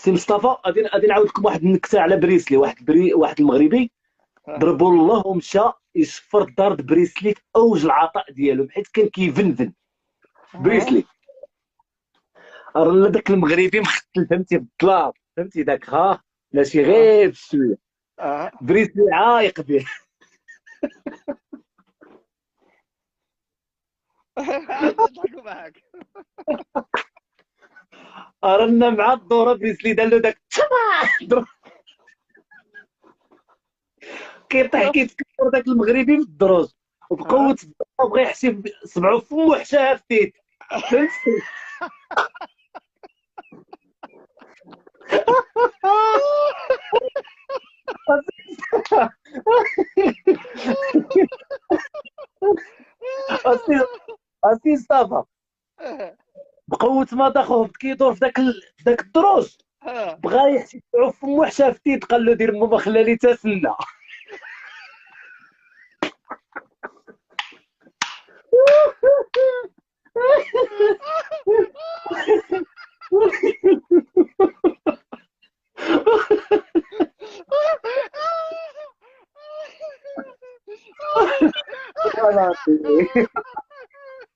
سي مصطفى، غادي نعاود لكم واحد النكته على بريسلي. واحد المغربي اه. ضربوا الله ومشى يشفر الدار بريسلي في اوج العطاء ديالو، حيت كان كيفنفن اه. بريسلي. راه داك المغربي مختل، فهمتي، بالظلام، فهمتي داك، ماشي اه. غير بشويه. اه. بريسلي عايق به. عاد نضحكوا معاك. رانا مع الدوره بريسلي دار له داك ضرب. كيطيح كيتكسر داك المغربي في الدروج، اه. وبقوه الضربه بغى يحشي صبعو في فمو وحشاها في تيت، فهمتي. اسي اسي مصطفى، بقوه ما داخل كيدور في داك الدروج، اه. بغى يحشي صبعو في فمو وحشاها في تيت، قال له دير ماما خلاني تسنى.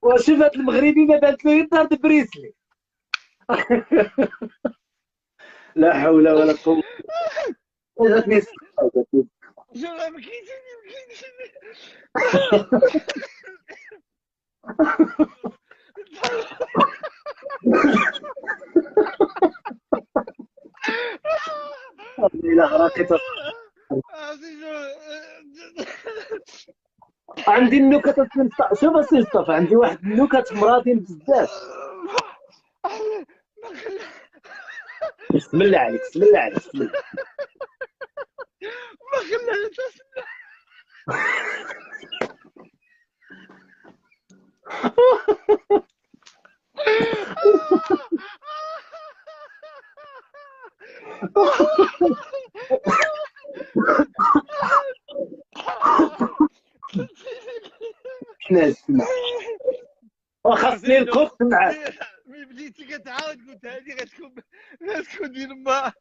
وشوف هاد المغربي ما بانت له يطرد بريسلي. لا حول ولا قوه. جاتني السقطة، جاتني. شو ما كاينش ما كاينش. الى راقصه. عندي النكت شوف السي مصطفى، عندي واحد النكت مرادين بزاف. بسم الله عليك، بسم الله عليك، بسم الله. ما خلاني. حنا السمع، وخاصني عرفتي الكوت معاك. ملي بديتي كتعاود قلت هذه غتكون ديال ما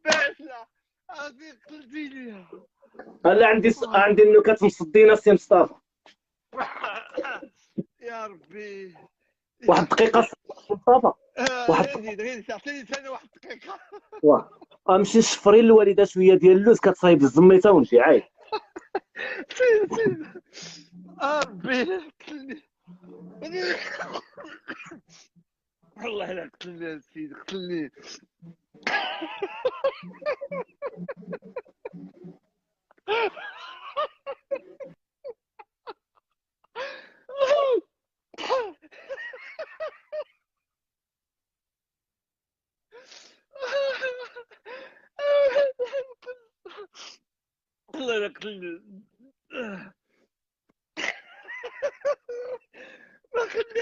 باشا. عرفتي قتلتي ليها. هلا عندي النكت مصدينا السي مصطفى. يا ربي. واحد الدقيقه السي مصطفى. واحد غير تعطيني ثاني واحد الدقيقة. واه غنمشي نشفري للوالده شويه ديال اللوز كتصايب الزميته ونجي عايد. سير. ربي قتلني. والله لا قتلني يا سيدي قتلني. والله لا قتلني. ما خلي.